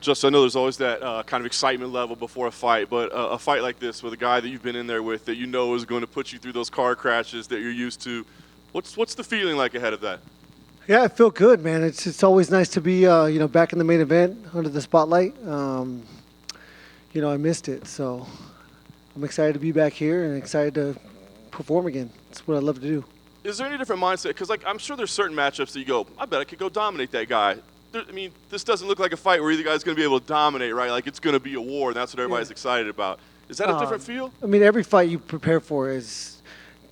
Just I know there's always that kind of excitement level before a fight, but a fight like this with a guy that you've been in there with that you know is going to put you through those car crashes that you're used to, what's the feeling like ahead of that? Yeah, I feel good, man. It's always nice to be back in the main event under the spotlight. I missed it, so I'm excited to be back here and excited to perform again. It's what I love to do. Is there any different mindset? Because I'm sure there's certain matchups that you go, I bet I could go dominate that guy. This doesn't look like a fight where either guy's going to be able to dominate, right? Like it's going to be a war, and that's what everybody's excited about. Is that a different feel? Every fight you prepare for is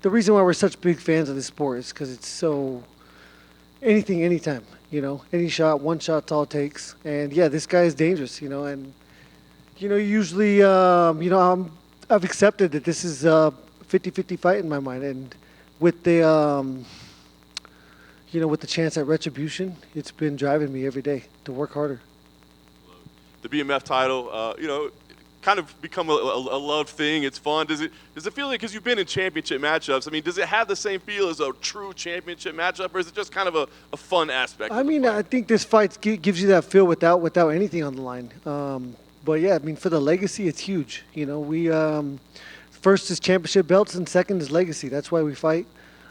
the reason why we're such big fans of this sport is because it's so anything, anytime. Any shot, one shot's all it takes. And yeah, this guy is dangerous. And usually, I've accepted that this is a 50-50 fight in my mind, and with the with the chance at retribution, it's been driving me every day to work harder. The BMF title, kind of become a loved thing. It's fun. Does it feel like, because you've been in championship matchups, does it have the same feel as a true championship matchup, or is it just kind of a fun aspect? I think this fight gives you that feel without anything on the line. But yeah, for the legacy, it's huge. We first is championship belts, and second is legacy. That's why we fight.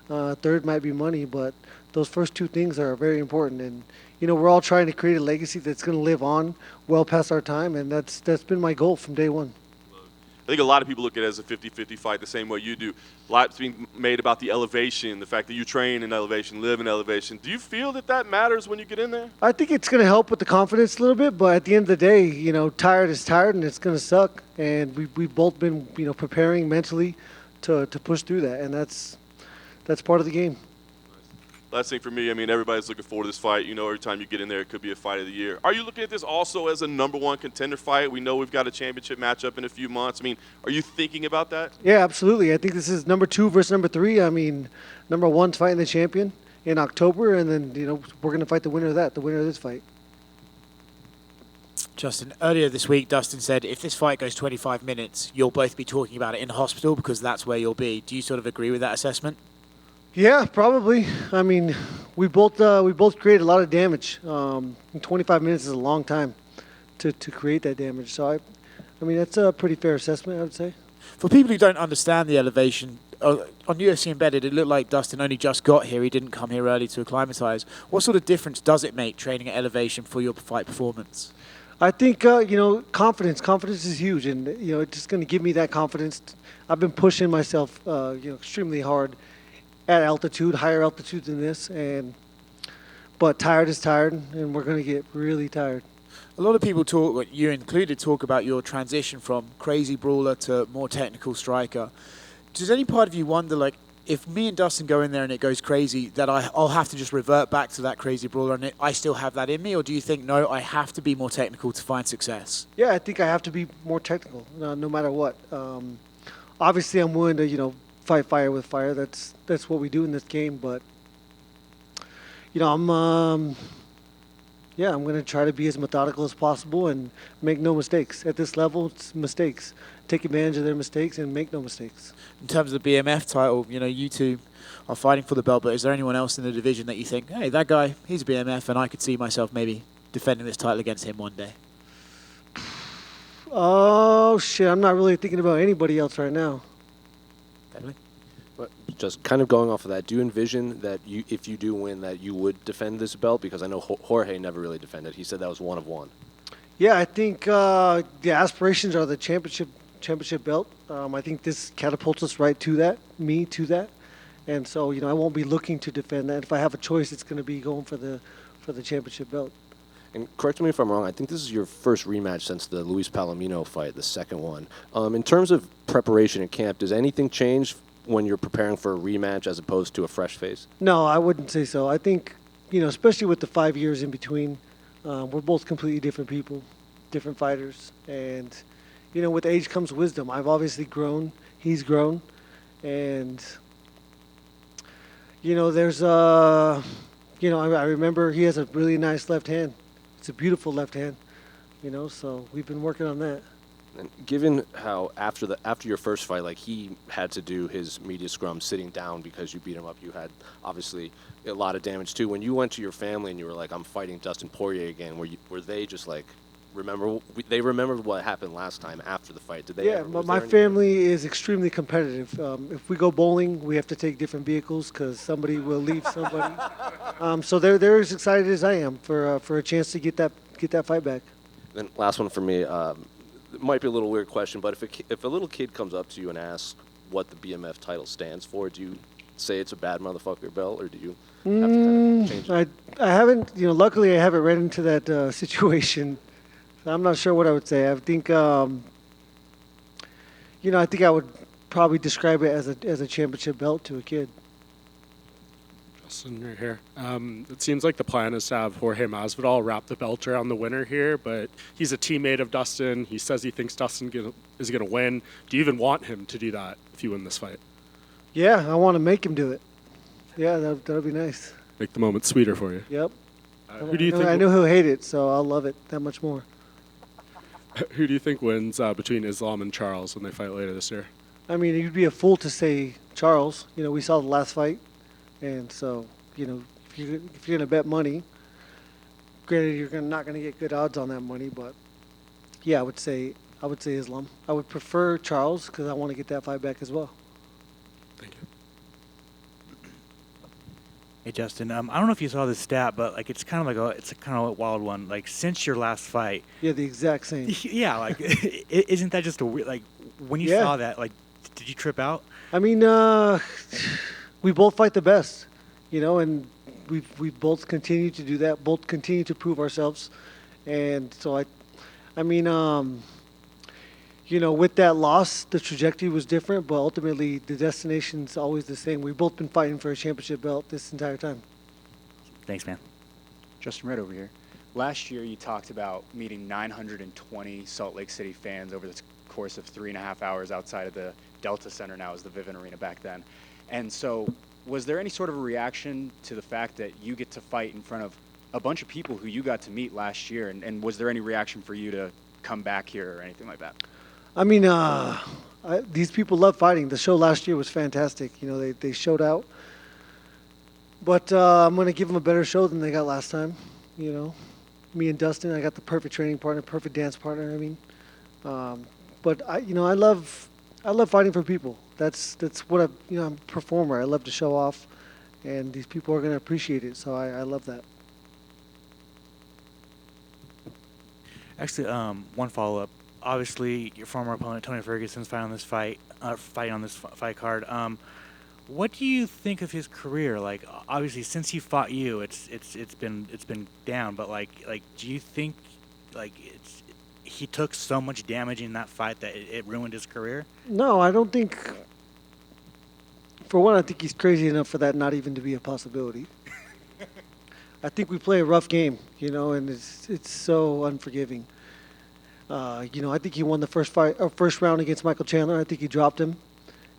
Third might be money, but those first two things are very important. And we're all trying to create a legacy that's going to live on well past our time, and that's been my goal from day one. I think a lot of people look at it as a 50-50 fight the same way you do. A lot's being made about the elevation, the fact that you train in elevation, live in elevation. Do you feel that matters when you get in there? I think it's going to help with the confidence a little bit, but at the end of the day, tired is tired, and it's going to suck. And we've both been, preparing mentally to push through that, and that's part of the game. Last thing for me, everybody's looking forward to this fight. Every time you get in there, it could be a fight of the year. Are you looking at this also as a number one contender fight? We know we've got a championship matchup in a few months. Are you thinking about that? Yeah, absolutely. I think this is number 2 versus number 3. Number 1's fighting the champion in October, and then, we're going to fight the winner of that, the winner of this fight. Justin, earlier this week, Dustin said if this fight goes 25 minutes, you'll both be talking about it in hospital because that's where you'll be. Do you sort of agree with that assessment? Yeah, probably. We both create a lot of damage. 25 minutes is a long time to create that damage. So, that's a pretty fair assessment, I would say. For people who don't understand the elevation, on UFC Embedded, it looked like Dustin only just got here. He didn't come here early to acclimatize. What sort of difference does it make training at elevation for your fight performance? I think, confidence. Confidence is huge, and, it's just going to give me that confidence. I've been pushing myself, extremely hard at altitude, higher altitude than this, but tired is tired, and we're going to get really tired. A lot of people talk, you included, talk about your transition from crazy brawler to more technical striker. Does any part of you wonder, if me and Dustin go in there and it goes crazy, that I'll have to just revert back to that crazy brawler and I still have that in me? Or do you think, no, I have to be more technical to find success? Yeah, I think I have to be more technical, no matter what. Obviously, I'm willing to, fight fire with fire. That's what we do in this game. But I'm going to try to be as methodical as possible and make no mistakes. At this level, it's mistakes. Take advantage of their mistakes and make no mistakes. In terms of the BMF title, you two are fighting for the belt, but is there anyone else in the division that you think, hey, that guy, he's a BMF, and I could see myself maybe defending this title against him one day? Oh, shit, I'm not really thinking about anybody else right now. But just kind of going off of that, do you envision that if you do win, that you would defend this belt? Because I know Jorge never really defended. He said that was one of one. Yeah, I think the aspirations are the championship belt. I think this catapults us right to that, and so I won't be looking to defend that. If I have a choice, it's going to be going for the championship belt. And correct me if I'm wrong, I think this is your first rematch since the Luis Palomino fight, the second one. In terms of preparation in camp, does anything change when you're preparing for a rematch as opposed to a fresh face? No, I wouldn't say so. I think, especially with the 5 years in between, we're both completely different people, different fighters. And, with age comes wisdom. I've obviously grown. He's grown. And, there's, I remember he has a really nice left hand. It's a beautiful left hand, so we've been working on that. And given how after your first fight, he had to do his media scrum sitting down because you beat him up, you had obviously a lot of damage too. When you went to your family and you were like, I'm fighting Dustin Poirier again, were they just they remembered what happened last time after the fight. Did they? Yeah, my family is extremely competitive. If we go bowling, we have to take different vehicles because somebody will leave somebody. So they're as excited as I am for a chance to get that fight back. Then last one for me. It might be a little weird question, but if a little kid comes up to you and asks what the BMF title stands for, do you say it's a bad motherfucker belt, or do you have to kind of change it? I haven't. Luckily I haven't run into that situation. I'm not sure what I would say. I think, I think I would probably describe it as a championship belt to a kid. Justin, right here. It seems like the plan is to have Jorge Masvidal wrap the belt around the winner here, but he's a teammate of Dustin. He says he thinks Dustin is going to win. Do you even want him to do that if you win this fight? Yeah, I want to make him do it. Yeah, that'd be nice. Make the moment sweeter for you. Yep. Who do you think? I know he'll hate it, so I'll love it that much more. Who do you think wins between Islam and Charles when they fight later this year? I mean, you'd be a fool to say Charles. We saw the last fight, and so if you're gonna bet money, granted you're not gonna get good odds on that money, but yeah, I would say Islam. I would prefer Charles because I want to get that fight back as well. Thank you. Hey Justin, I don't know if you saw this stat, but it's kind of a wild one. Like since your last fight, Yeah, the exact same. yeah, isn't that just a weird? When you Yeah. saw that, did you trip out? I mean, we both fight the best, and we've both continued to do that. Both continue to prove ourselves, and so I mean, with that loss, the trajectory was different, but ultimately the destination's always the same. We've both been fighting for a championship belt this entire time. Thanks, man. Justin Red over here. Last year, you talked about meeting 920 Salt Lake City fans over the course of 3.5 hours outside of the Delta Center, now as the Vivint Arena back then. And so, was there any sort of a reaction to the fact that you get to fight in front of a bunch of people who you got to meet last year? And was there any reaction for you to come back here or anything like that? I mean, these people love fighting. The show last year was fantastic. They showed out. But I'm going to give them a better show than they got last time. Me and Dustin, I got the perfect training partner, perfect dance partner. I mean, but I love fighting for people. That's what I'm a performer. I love to show off, and these people are going to appreciate it. So I love that. Actually, one follow-up. Obviously, your former opponent Tony Ferguson's fighting on this fight card. What do you think of his career? Obviously, since he fought you, it's been down. But do you think he took so much damage in that fight that it ruined his career? No, I don't think. For one, I think he's crazy enough for that not even to be a possibility. I think we play a rough game, and it's so unforgiving. I think he won the first round against Michael Chandler. I think he dropped him,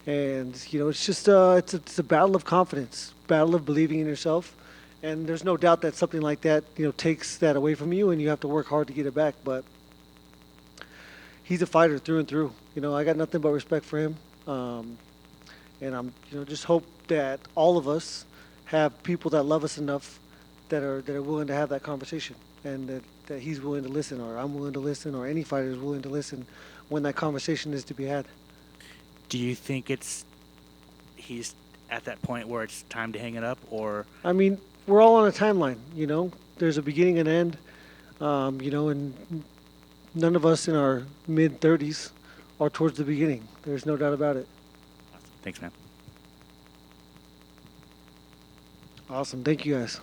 and it's just it's a battle of confidence, battle of believing in yourself, and there's no doubt that something like that takes that away from you, and you have to work hard to get it back. But he's a fighter through and through. I got nothing but respect for him, and I'm just hope that all of us have people that love us enough that are willing to have that conversation, and that he's willing to listen, or I'm willing to listen, or any fighter is willing to listen when that conversation is to be had. Do you think he's at that point where it's time to hang it up, or? I mean, we're all on a timeline, There's a beginning and end, and none of us in our mid-30s are towards the beginning. There's no doubt about it. Thanks, man. Awesome. Thank you, guys.